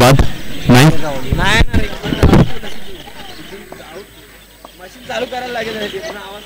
बाद नाही. नाही ना रे, मशीन चालू करायला लागेल रे, ते पण आवाज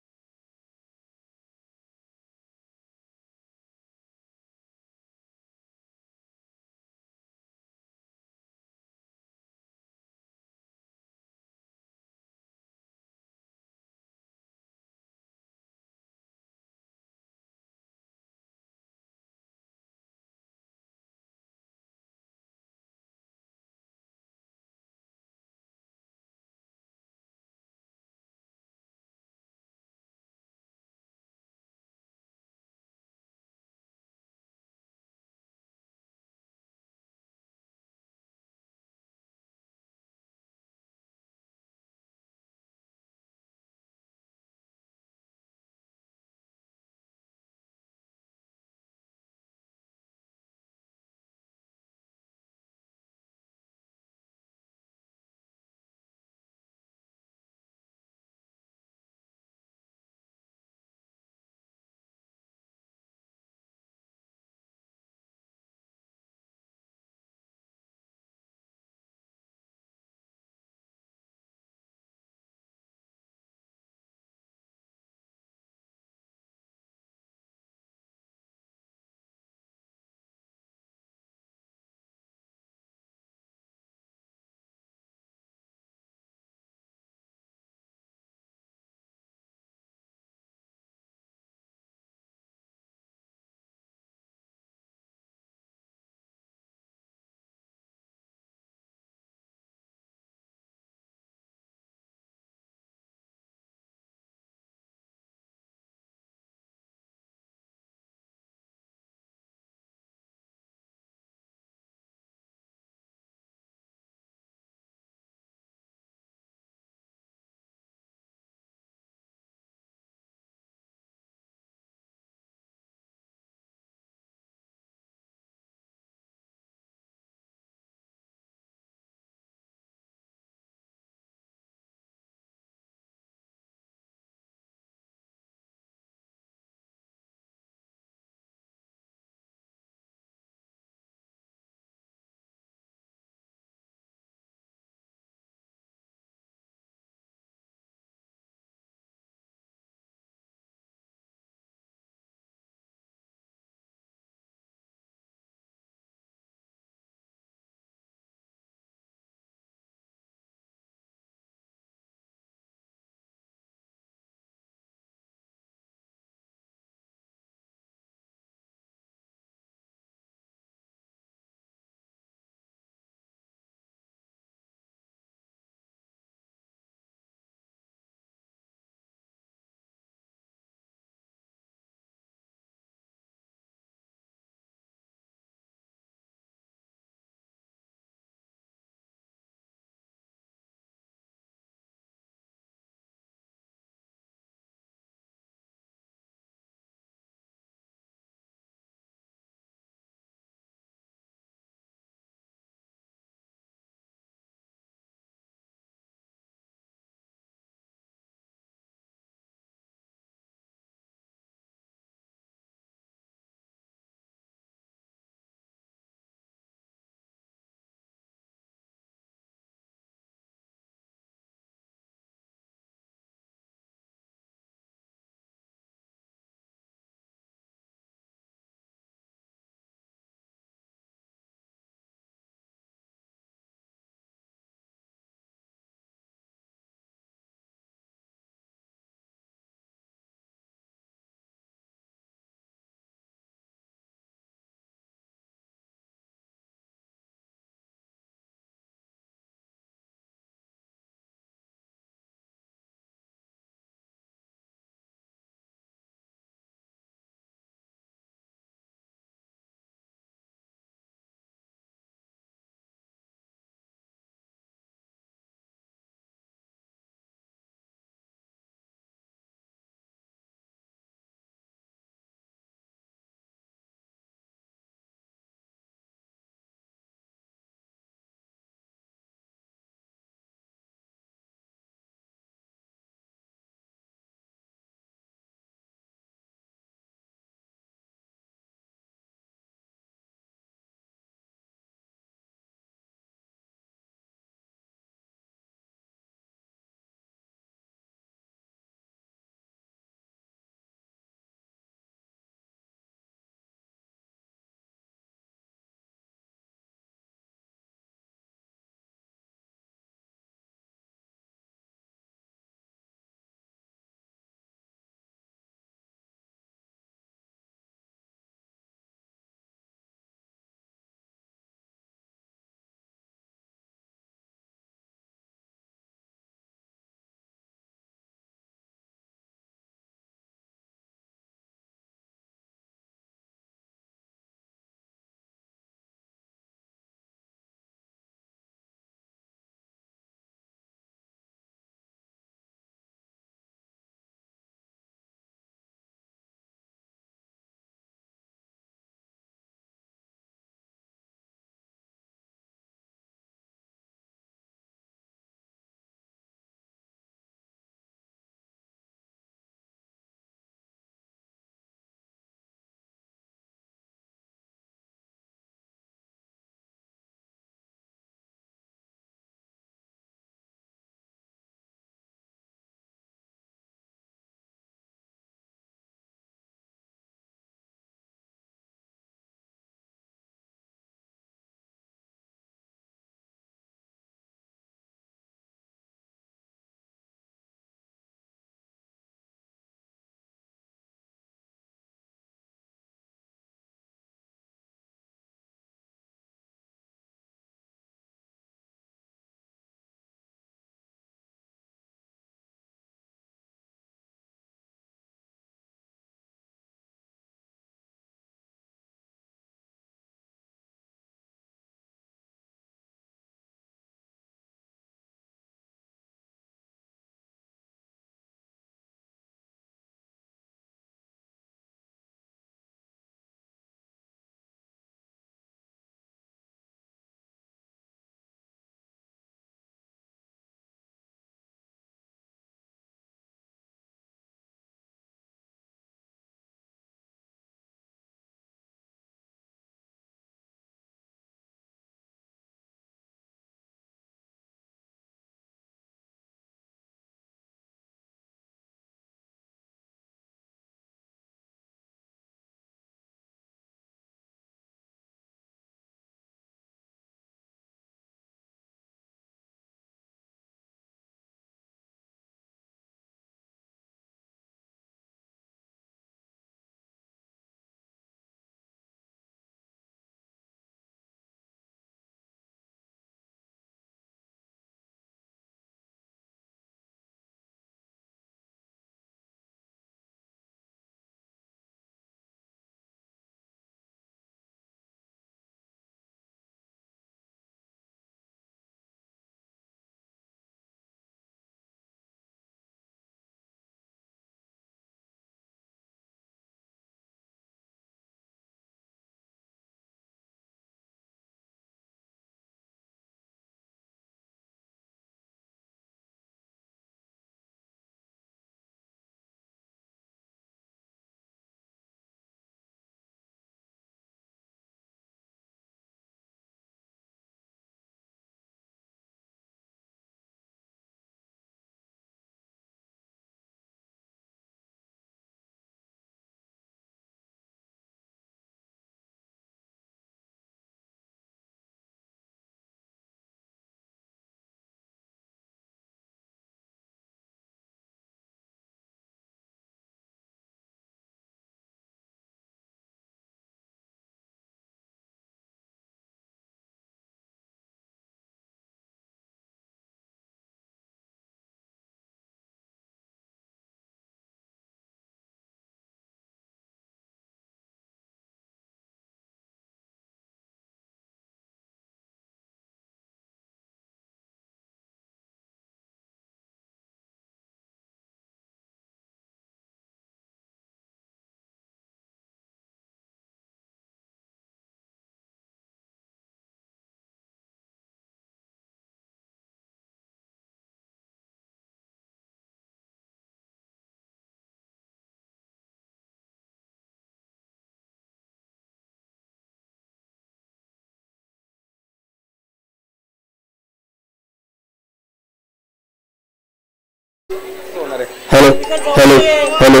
hello hello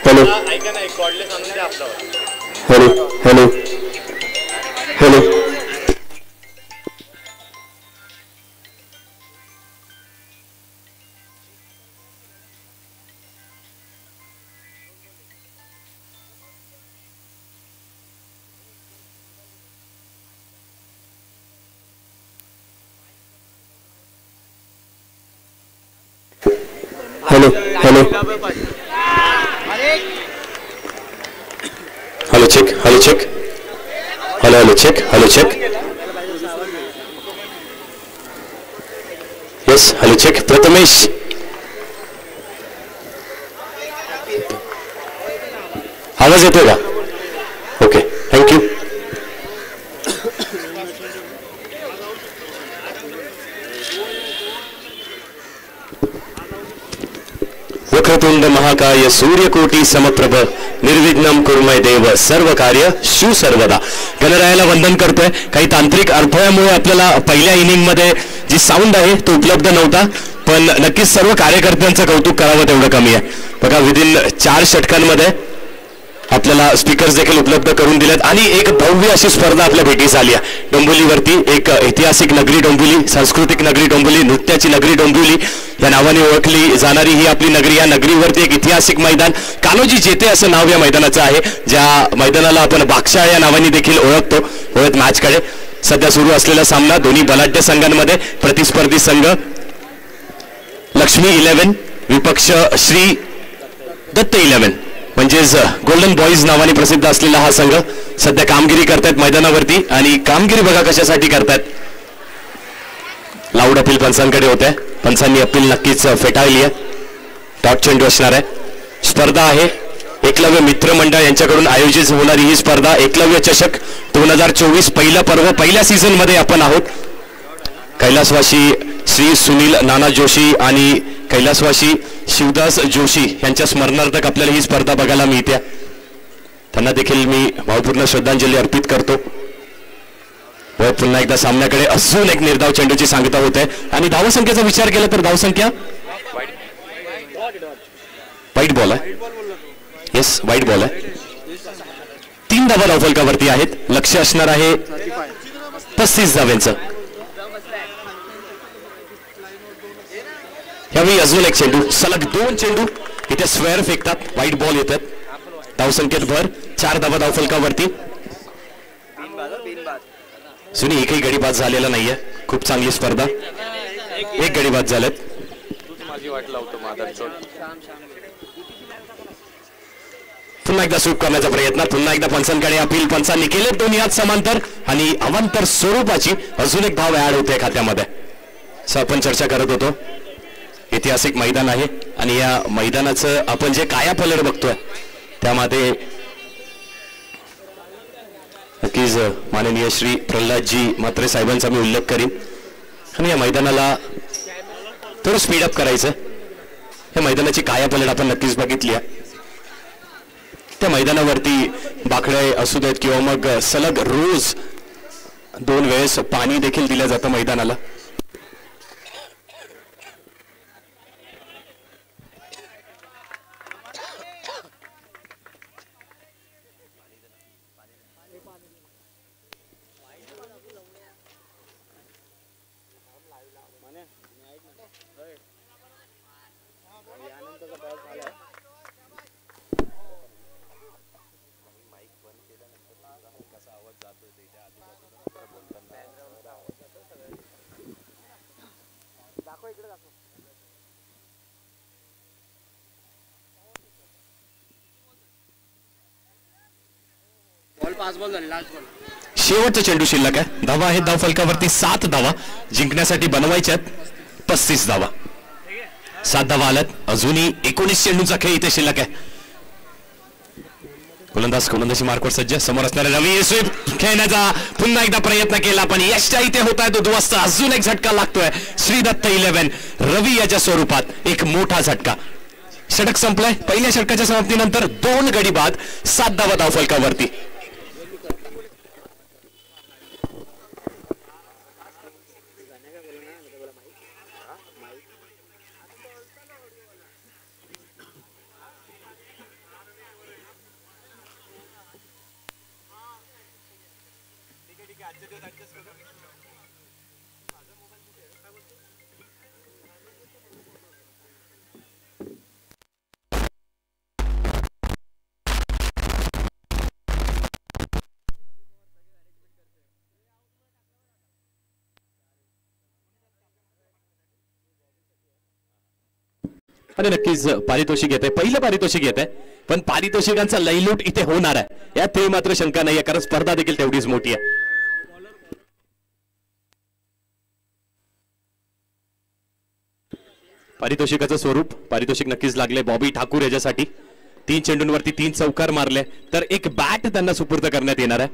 hello hello hello hello hello hello hello check hello check hello hello check hello check yes hello check Prathamesh आवाज येतोय का ओके थँक्यू वक्रतुंड महाकाय सूर्यकोटी समप्रभ निर्विघ्नम कुर्मय देव सर्व कार्य शिव सर्वदा गणरायाला वंदन करतोय. काही तांत्रिक अडथळ्यामुळे आपल्याला पहिल्या इनिंग मध्ये जी साऊंड आहे तो उपलब्ध नव्हता पण नक्कीच सर्व कार्यकर्त्यांचं कौतुक करावं तेवढं कमी आहे. बघा विदिन 4 षटकांमध्ये आपल्याला स्पीकर्स देखील उपलब्ध करून दिलेत आणि एक भव्य अशी स्पर्धा आपल्या भेटीस आली आहे. डोंबिवलीवरती एक ऐतिहासिक नगरी डोंबिवली, सांस्कृतिक नगरी डोंबिवली, नृत्याची नगरी डोंबिवली या नावाने ओळखली जाणारी ही आपली नगरी. या नगरीवरती एक ऐतिहासिक मैदान कान्होजी जेते असं नाव या मैदानाचं आहे. ज्या मैदानाला आपण बागशाळ या नावाने देखील ओळखतो. वळत मॅचकडे सध्या सुरू असलेला सामना दोन्ही बलाढ्य संघांमध्ये प्रतिस्पर्धी संघ लक्ष्मी 11 विपक्ष श्री दत्त 11 म्हणजेच गोल्डन बॉईज नावाने प्रसिद्ध असलेला हा संघ सध्या कामगिरी करतायत मैदानावरती आणि कामगिरी बघा कशासाठी करतायत. लाऊड अपील पंचांकडे होत आहे. पंचांनी अपील नक्कीच फेटाळली आहे. टॉप चेंडू असणार आहे. स्पर्धा आहे एकलव्य मित्र मंडळ यांच्याकडून आयोजित होणारी ही स्पर्धा एकलव्य चषक 2024 पहिला पर्व पहिल्या सीझन मध्ये आपण आहोत. कैलासवासी श्री सुनील नाना जोशी आणि कैलासवासी शिवदास जोशी यांच्या स्मरणार्थ आपल्याला ही स्पर्धा बघायला मिळते. त्यांना देखील मी भावपूर्ण श्रद्धांजली अर्पित करतो. व पुन्हा एकदा सामन्याकडे अजून एक निर्धाव चेंडूची सांगता होते आणि धावसंख्येचा विचार केला तर धावसंख्या व्हाईट बॉल आहे. येस व्हाईट बॉल आहे. 3 धावा धावफलकावरती आहेत. लक्ष असणार आहे 35 धाव्यांचं. यावेळी अजून एक चेंडू सलग 2 चेंडू इथे स्क्वेअर फेकतात. व्हाईट बॉल येतात. धावसंख्येत भर 4 धावा धावफलकावरती. सुनी एकही गडी बाद झालेला नाहीये. खूप चांगली स्पर्धा. एक गडी बाद झालेत. पुन्हा एकदा सूट करण्याचा प्रयत्न. पुन्हा एकदा पंचांकडे अपील. पंचांनी केले दोन्ही हात समांतर आणि अवांतर स्वरूपाची अजून एक धाव ऍड होते खात्यामध्ये. असं आपण चर्चा करत होतो. ऐतिहासिक मैदान आहे आणि या मैदानाचं आपण जे कायापलट बघतोय त्यामध्ये नक्कीच माननीय श्री प्रल्हादजी म्हात्रे साहेबांचा मी उल्लेख करीन. आणि या मैदानाला थोडं स्पीडअप करायचं. या मैदानाची कायापलट आपण नक्कीच बघितली आहे. त्या मैदानावरती बाकडे असू देत किंवा मग सलग रोज 2 वेळेस पाणी देखील दिलं जातं मैदानाला. शेवटचा चेंडू शिल्लक आहे. धावा आहेत धावफलकावरती 7 धावा जिंकण्यासाठी बनवायच्यात 35 धावा. 7 धावा आल्यात. अजूनही 19 चेंडूचा खेळ इथे शिल्लक आहे. गोलंदाजी मार्कवर सज्ज. समोर असणाऱ्या रवी स्वीप खेळण्याचा पुन्हा एकदा प्रयत्न केला पण यशच्या इथे होत आहे. तो उद्ध्वस्त. अजून एक झटका लागतोय. श्री दत्त 11 रवी याच्या स्वरूपात एक मोठा झटका. षटक संपलाय. पहिल्या षटकाच्या समाप्तीनंतर 2 गडी बाद 7 धावा धावफलकावरती. आणि नक्कीच पारितोषिक येते, पहिलं पारितोषिक येते, पण पारितोषिकांचा लयलूट इथे होणार आहे यात ते मात्र शंका नाहीये, कारण स्पर्धा देखील तेवढीच मोठी आहे. पारितोषिकाचं स्वरूप, पारितोषिक नक्कीच लागले बॉबी ठाकूर याच्यासाठी. 3 चेंडूंवरती 3 चौकार मारले, तर एक बॅट त्यांना सुपूर्द करण्यात येणार आहे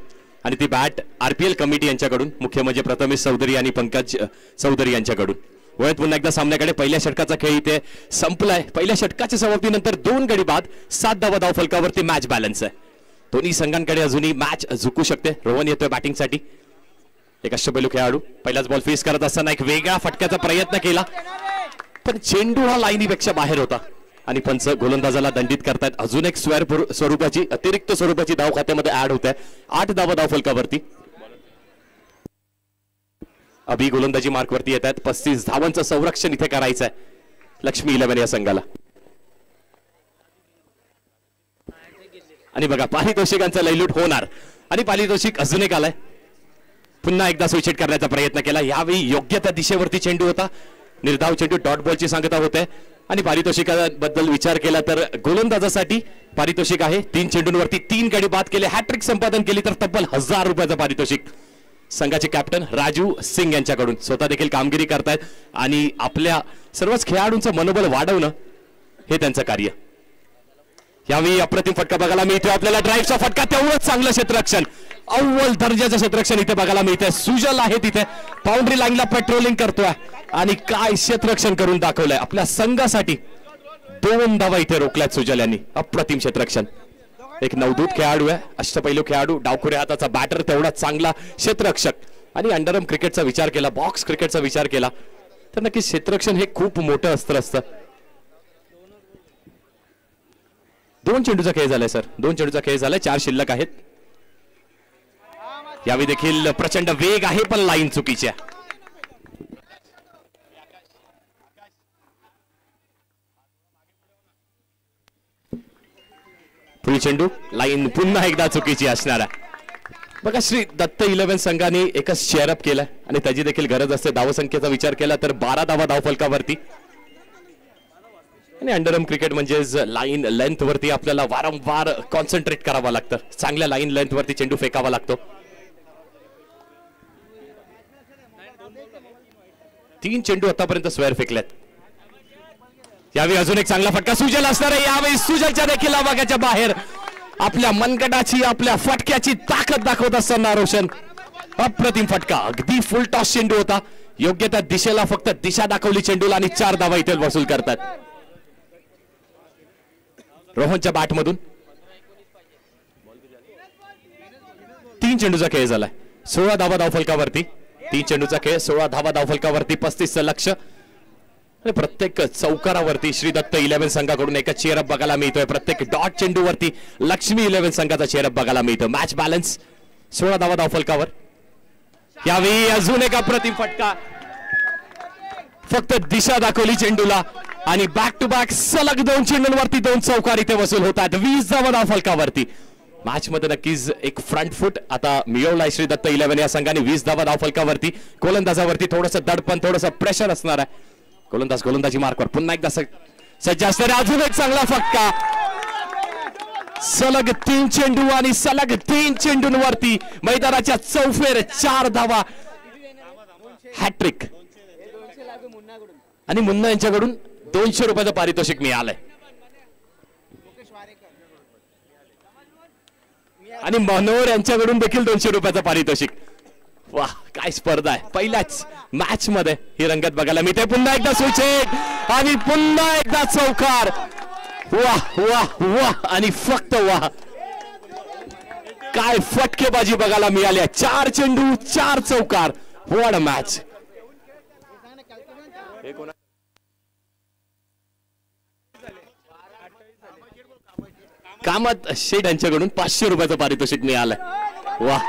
आणि ती बॅट आरपीएल कमिटी यांच्याकडून, मुख्य म्हणजे प्रथमेश चौधरी आणि पंकज चौधरी यांच्याकडून. वळत पुन्हा एकदा सामन्याकडे. पहिल्या षटकाचा खेळ इथे संपलाय. पहिल्या षटकाच्या समाप्तीनंतर 2 गडी बाद, 7 धावा धाव फलकावरती मॅच बॅलन्स आहे. दोन्ही संघांकडे अजूनही मॅच झुकू शकते. रोहन येतोय बॅटिंगसाठी, एक अष्टपैलू खेळाडू. पहिलाच बॉल फेस करत असताना एक वेगळा फटक्याचा प्रयत्न केला, पण चेंडू हा लाईनीपेक्षा बाहेर होता आणि पंच गोलंदाजाला दंडित करतायत. अजून एक स्वरूपाची, अतिरिक्त स्वरूपाची धाव खात्यामध्ये ऍड होत आहे. 8 धावा धाव फलकावरती. अभि गोलंदाजी मार्कवरती येत आहेत. 35 धावांचं संरक्षण इथे करायचं आहे लक्ष्मी 11 या संघाला. आणि बघा पारितोषिकांचा लयलूट होणार आणि पारितोषिक अजून एक आलाय. पुन्हा एकदा स्विच हिट करण्याचा प्रयत्न केला. यावेळी योग्य त्या दिशेवरती चेंडू होता. निर्धाव चेंडू, डॉट बॉलची सांगता होते. आणि पारितोषिकाबद्दल विचार केला तर गोलंदाजासाठी पारितोषिक आहे. 3 चेंडूंवरती 3 गडी बाद केले, हॅट्रिक संपादन केली तर तब्बल 1000 रुपयाचं पारितोषिक संघाचे कॅप्टन राजू सिंग यांच्याकडून. स्वतः देखील कामगिरी करतायत आणि आपल्या सर्वच खेळाडूंचं मनोबल वाढवणं हे त्यांचं कार्य. यावेळी अप्रतिम फटका बघायला मिळतो आपल्याला. ड्राईव्हचा फटका, तेवढंच चांगलं क्षेत्ररक्षण, अव्वल दर्जाचं क्षेत्ररक्षण इथे बघायला मिळतंय. सुजल आहे तिथे, बाउंड्री लाईनला पेट्रोलिंग करतोय आणि काय क्षेत्ररक्षण करून दाखवलंय आपल्या संघासाठी. 2 धावा इथे रोखल्यात सुजल यांनी. अप्रतिम क्षेत्ररक्षण. एक नवदूत खेळाडू आहे, अष्टपैलू खेळाडू, डावखुऱ्या हाताचा बॅटर, तेवढा चांगला क्षेत्ररक्षक. आणि अंडरआर्म क्रिकेटचा विचार केला, बॉक्स क्रिकेटचा विचार केला तर नक्की क्षेत्ररक्षण हे खूप मोठं अस्त्र असतं. 2 चेंडूचा खेळ झालाय सर, 2 चेंडूचा खेळ झालाय. 4 शिल्लक आहेत. यावेळी देखील प्रचंड वेग आहे, पण लाईन चुकीची आहे. पुढील चेंडू, लाईन पुन्हा एकदा चुकीची असणार आहे. बघा श्री दत्त 11 संघाने एकच शेअरअप केलाय आणि त्याची देखील गरज असते. धावसंख्येचा विचार केला तर 12 धावा धाव फलकावरती. आणि अंडरआर्म क्रिकेट म्हणजेच लाईन लेंथ वरती आपल्याला वारंवार कॉन्सन्ट्रेट करावं लागतं. चांगल्या लाईन लेंथ वरती चेंडू फेकावा लागतो. 3 चेंडू आतापर्यंत स्क्वेअर फेकल्यात. यावेळी अजून एक चांगला फटका सुजल असणार आहे. यावेळी सुजलच्या देखील आवाक्याच्या बाहेर आपल्या मनगटाची, आपल्या फटक्याची ताकद दाखवत असताना रोशन. अप्रतिम फटका, अगदी फुल टॉस चेंडू होता. योग्य त्या दिशेला फक्त दिशा दाखवली चेंडूला आणि 4 धावा इथे वसूल करतात रोहनच्या बॅटमधून. 3 चेंडूचा खेळ झालाय, 16 धावा धाव फलकावरती. 3 चेंडूचा खेळ, 16 धावा धाव फलकावरती, 35चं लक्ष. आणि प्रत्येक चौकारावरती श्री दत्त 11 संघाकडून एक चेअरअप बघायला मिळतोय. प्रत्येक डॉट चेंडूवरती लक्ष्मी 11 संघाचा चेअरअप बघायला मिळतो. मॅच बॅलन्स, 16 धावा धाव फलकावर. यावेळी अजून एक अप्रतिम फटका, फक्त दिशा दाखवली चेंडूला आणि बॅक टू बॅक सलग 2 चेंडूंवरती 2 चौकार इथे वसूल होतात. 20 धावा धाव फलकावरती. मॅच मध्ये नक्कीच एक फ्रंट फुट आता मिळवलाय श्री दत्त 11 या संघाने. 20 धावा धाव फलकावरती. गोलंदाजावरती थोडंसं दडपण, थोडंसं प्रेशर असणार आहे. गोलंदाजी मार्कवर पुन्हा एकदा सज्ज असणारे. अजून एक चांगला फटका, सलग 3 चेंडू आणि सलग 3 चेंडूंवरती मैदानाच्या चौफेर 4 धावा, हॅट्रिक. आणि मुन्ना यांच्याकडून 200 रुपयाचं पारितोषिक मिळालंय. आणि मनोहर यांच्याकडून देखील 200 रुपयाचं पारितोषिक. वाह, काय स्पर्धा आहे. पहिल्याच मॅच मध्ये ही रंगत बघायला मिळते. पुन्हा एकदा स्विच हिट आणि पुन्हा एकदा चौकार. वाह वाह वाह आणि फक्त वाह, काय फटकेबाजी बघायला मिळाली. 4 चेंडू 4 चौकार. What a match. Kamat Sheth यांच्याकडून 500 रुपयाचं पारितोषिक मिळालंय. वाह,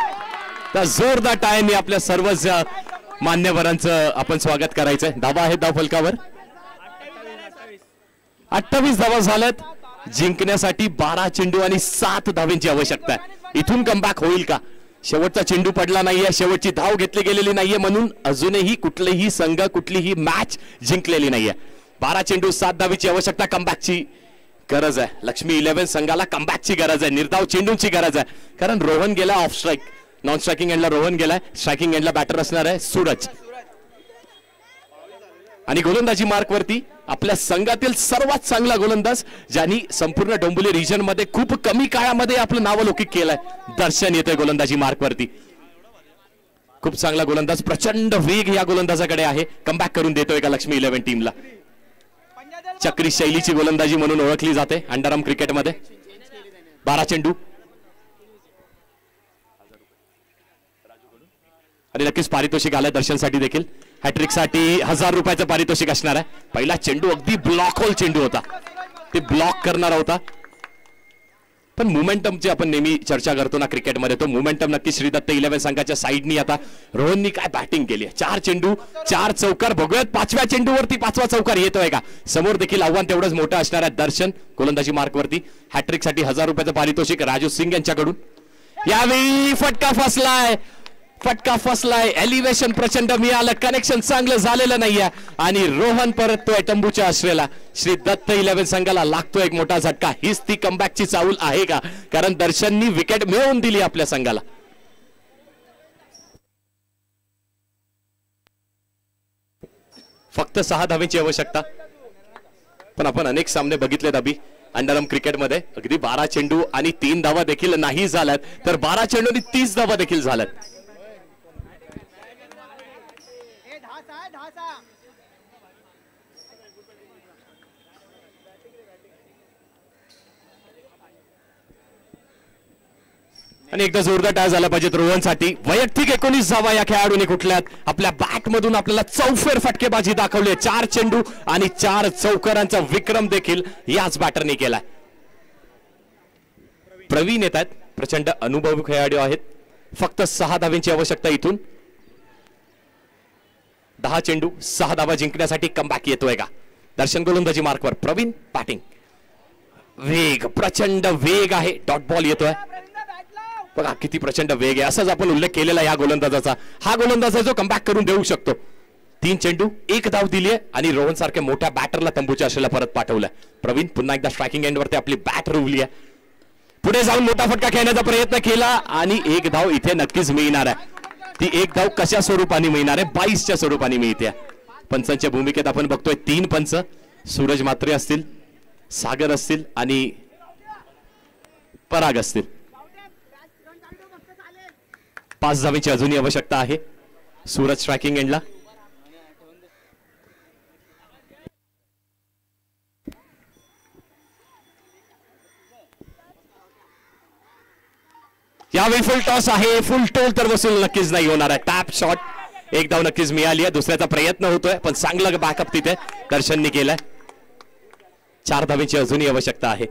तर जोरदार टाळ्यांनी आपल्या सर्व मान्यवरांचं आपण स्वागत करायचंय. धावा आहेत धाव फलकावर 28 धावा झाल्यात. जिंकण्यासाठी 12 चेंडू आणि 7 धावांची आवश्यकता आहे. इथून कमबॅक होईल का? शेवटचा चेंडू पडला नाहीये, शेवटची धाव घेतली गेलेली नाहीये, म्हणून अजूनही कुठलेही संघ कुठलीही मॅच जिंकलेली नाहीये. 12 चेंडू 7 धावीची आवश्यकता. कमबॅकची गरज आहे. लक्ष्मी 11 संघाला कमबॅकची गरज आहे, निर्धाव चेंडूची गरज आहे. कारण रोहन गेला ऑफ स्ट्राईक, नॉन स्ट्रायकिंग एंडला रोहन गेलाय, स्ट्रायकिंग एंडला बॅटर असणार आहे सूरज. आणि गोलंदाजी मार्क वरती आपल्या संघातील सर्वात चांगला गोलंदाज ज्यांनी संपूर्ण डोंबिवली रिजन मध्ये खूप कमी काळामध्ये आपलं नावलौकिक केलंय, दर्शन येतोय गोलंदाजी मार्क वरती. खूप चांगला गोलंदाज, प्रचंड वेग या गोलंदाजाकडे आहे. कमबॅक करून देतोय का लक्ष्मी 11 टीमला. चक्री शैलीची गोलंदाजी म्हणून ओळखली जाते अंडरआर्म क्रिकेटमध्ये. 12 चेंडू आणि नक्कीच पारितोषिक आलंय दर्शनसाठी देखील. हॅट्रिक साठी 1000 रुपयाचं पारितोषिक असणार आहे. पहिला चेंडू अगदी ब्लॉक होल चेंडू होता, ते ब्लॉक करणारा होता. पण मोमेंटमची आपण नेहमी चर्चा करतो ना क्रिकेटमध्ये, तो मोमेंटम नक्की श्रीदत्त 11 संघाच्या साईडनी आता रोहननी काय बॅटिंग केली आहे. 4 चेंडू 4 चौकार. बघूयात 5व्या चेंडूवरती 5वा चौकार येतोय का. समोर देखील आव्हान तेवढंच मोठं असणार आहे. दर्शन गोलंदाजी मार्क वरती. हॅट्रिक साठी 1000 रुपयाचं पारितोषिक राजू सिंग यांच्याकडून. यावेळी फटका फसलाय, फटका फसलाय. एलिव्हेशन प्रचंड मिळालं, कनेक्शन चांगलं झालेलं नाहीये आणि रोहन परततोय तंबूच्या आश्रयाला. श्री दत्त 11 संघाला लागतोय एक मोठा झटका. हीच ती कमबॅकची चाऊल आहे का? कारण दर्शननी विकेट मिळवून दिली आपल्या संघाला. फक्त 6 धावेची आवश्यकता. पण आपण अनेक सामने बघितलेत अभि अंडरआर्म क्रिकेटमध्ये. अगदी 12 चेंडू आणि 3 धावा देखील नाही झाल्यात, तर 12 चेंडू आणि 30 धावा देखील झाल्यात. आणि एकदा जोरदार टाळ झाला पाहिजे रोहनसाठी. वैयक्तिक 19 धावा या खेळाडूने कुठल्यात. आपल्या बॅट मधून आपल्याला चौफेर फटकेबाजी दाखवली. 4 चेंडू आणि 4 चौकारांचा विक्रम देखील याच बॅटरने केलाय. प्रवीण येत आहेत, प्रचंड अनुभवी खेळाडू आहेत. फक्त 6 धावांची आवश्यकता इथून. 10 चेंडू 6 धावा जिंकण्यासाठी कमबॅक येतोय का. दर्शन गोलंदाजी मार्कवर. प्रवीण बॅटिंग. वेग, प्रचंड वेग आहे. डॉट बॉल येतोय. बघा किती प्रचंड वेग आहे. असाच आपण उल्लेख केलेला या गोलंदाजाचा. हा गोलंदाज जो कमबॅक करून देऊ शकतो. 3 चेंडू 1 धाव दिली आहे आणि रोहन सारख्या मोठ्या बॅटरला तंबूच्या आश्रयाला परत पाठवलंय. प्रवीण पुन्हा एकदा स्ट्रायकिंग एंडवरती आपली बॅट रोवली आहे. पुढे जाऊन मोठा फटका खेळण्याचा प्रयत्न केला आणि 1 धाव इथे नक्कीच मिळणार आहे. ती 1 धाव कशा स्वरूपाने मिळणार आहे? 22च्या स्वरूपाने मिळते. पंचांच्या भूमिकेत आपण बघतोय 3 पंच. सूरज म्हात्रे असतील, सागर असतील आणि पराग असतील. 5 धावेची अजूनही आवश्यकता आहे. सूरज स्ट्रायकिंग एंडला. यावेळी फुल टॉस आहे. फुल टोल तर वसूल नक्कीच नाही होणार आहे. टॅप शॉट 1 धाव नक्कीच मिळाली आहे. दुसऱ्याचा प्रयत्न होतोय पण चांगला बॅकअप तिथे दर्शननी केलाय. 4 धावेची अजूनही आवश्यकता आहे.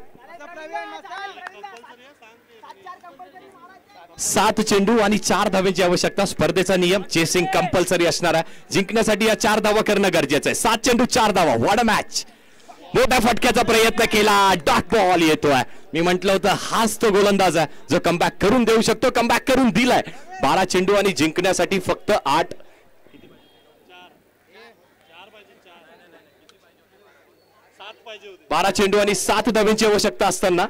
7 चेंडू आणि 4 धावेची आवश्यकता. स्पर्धेचा नियम चेसिंग कंपल्सरी असणार आहे. जिंकण्यासाठी या 4 धावा करणं गरजेचं आहे. 7 चेंडू 4 धावा. What a match. मोठ्या फटक्याचा प्रयत्न केला. डॉट बॉल येतोय. मी म्हटलं होतं हाच तो गोलंदाज आहे जो कमबॅक करून देऊ शकतो. कमबॅक करून दिलाय. 12 चेंडू आणि जिंकण्यासाठी फक्त 8 12 चेंडू आणि 7 धावांची आवश्यकता असताना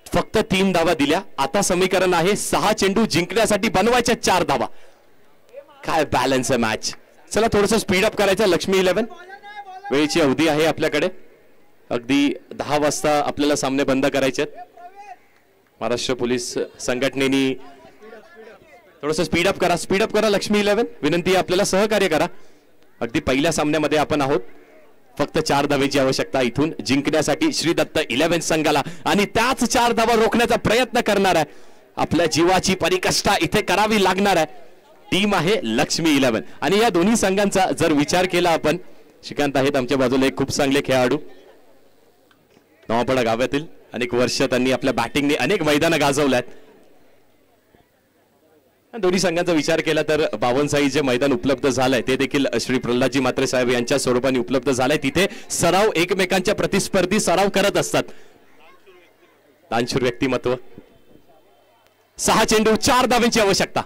फक्त 3 धावा दिल्या. आता समीकरण आहे 6 चेंडू जिंकण्यासाठी बनवायच्या 4 धावा. काय बॅलन्स आहे मॅच. चला थोडंसं स्पीड अप करायचं. लक्ष्मी 11 वेळेची अवधी आहे आपल्याकडे. अगदी 10 वाजता आपल्याला सामने बंद करायचे. महाराष्ट्र पोलीस संघटनेने थोडंसं स्पीड अप करा. स्पीड अप करा लक्ष्मी 11. विनंती आहे आपल्याला सहकार्य करा. अगदी पहिल्या सामन्यामध्ये आपण आहोत. फक्त 4 धावेची आवश्यकता इथून जिंकण्यासाठी श्रीदत्त 11 संघाला आणि त्याच 4 धावा रोखण्याचा प्रयत्न करणार आहे. आपल्या जीवाची परिकष्टा इथे करावी लागणार आहे. टीम आहे लक्ष्मी 11 आणि या दोन्ही संघांचा जर विचार केला आपण, श्रीकांत आहेत आमच्या बाजूला एक खूप चांगले खेळाडू, नवापाडा गावातील. अनेक वर्ष त्यांनी आपल्या बॅटिंगने अनेक मैदानं गाजवल्यात. दोन्ही संघांचा विचार केला तर बावनसाई जे मैदान उपलब्ध झालंय ते देखील श्री प्रल्हादजी म्हात्रे साहेब यांच्या स्वरूपाने उपलब्ध झालंय. तिथे सराव एकमेकांच्या प्रतिस्पर्धी सराव करत असतात. दानशूर व्यक्तिमत्व. 6 चेंडू 4 धावांची आवश्यकता.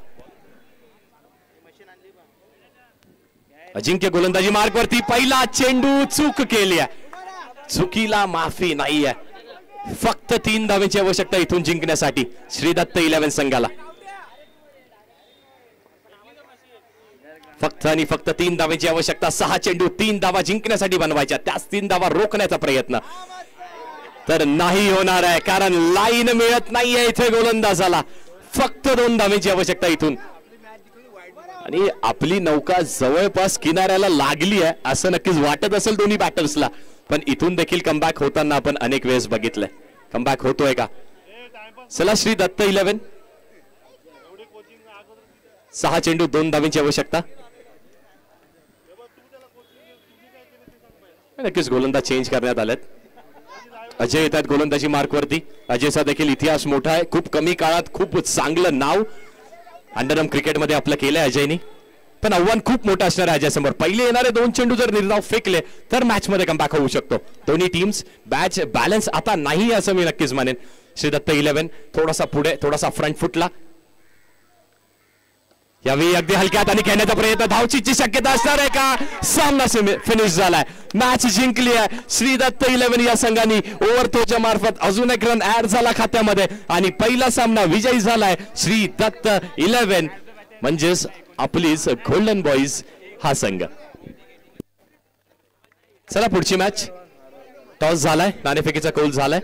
अजिंक्य गोलंदाजी मार्गवरती पहिला चेंडू चूक केली आहे. चुकीला माफी नाही आहे. फक्त 3 धावांची आवश्यकता इथून जिंकण्यासाठी श्री दत्त 11 संघाला. फक्त आणि फक्त 3 धावांची आवश्यकता. 6 चेंडू 3 धावा जिंकण्यासाठी बनवायच्या. त्याच 3 धावा रोखण्याचा प्रयत्न तर नाही होणार आहे कारण लाईन मिळत नाहीये इथे गोलंदाजाला. फक्त 2 धावांची आवश्यकता इथून. आणि आपली नौका जवळपास किनाऱ्याला लागली आहे असं नक्कीच वाटत असेल दोन्ही बॅटर्सला. पण इथून देखील कमबॅक होताना आपण अनेक वेळेस बघितलंय. कमबॅक होतोय का? चला श्री दत्त 11. 6 चेंडू 2 धावांची आवश्यकता. नक्कीच गोलंदाज चेंज करण्यात आलेत. अजय येतात गोलंदाजी मार्कवरती. अजयचा देखील इतिहास मोठा आहे. खूप कमी काळात खूप चांगलं नाव अंडरआर्म क्रिकेटमध्ये आपलं केलंय अजयनी. पण आव्हान खूप मोठं असणार आहे अजयसमोर. पहिले येणारे 2 चेंडू जर निर्धाव फेकले तर मॅच मध्ये कमबॅक होऊ शकतो. दोन्ही टीम्स बॅच बॅलन्स आता नाही असं मी नक्कीच मानेन. श्री दत्त 11 थोडासा पुढे थोडासा फ्रंट फुटला. यावेळी अगदी हलक्यात आणि खेळण्याचा प्रयत्न. धावचीची शक्यता असणार आहे का? सामना फिनिश झालाय. मॅच जिंकली आहे श्री दत्त 11 या संघाने. ओव्हरथ्रोच्या मार्फत अजून एक रन ऍड झाला खात्यामध्ये आणि पहिला सामना विजयी झालाय श्री दत्त 11 म्हणजेच आपलीच गोल्डन बॉईज हा संघ. चला पुढची मॅच. टॉस झालाय. नाणेफेकीचा कौल झालाय.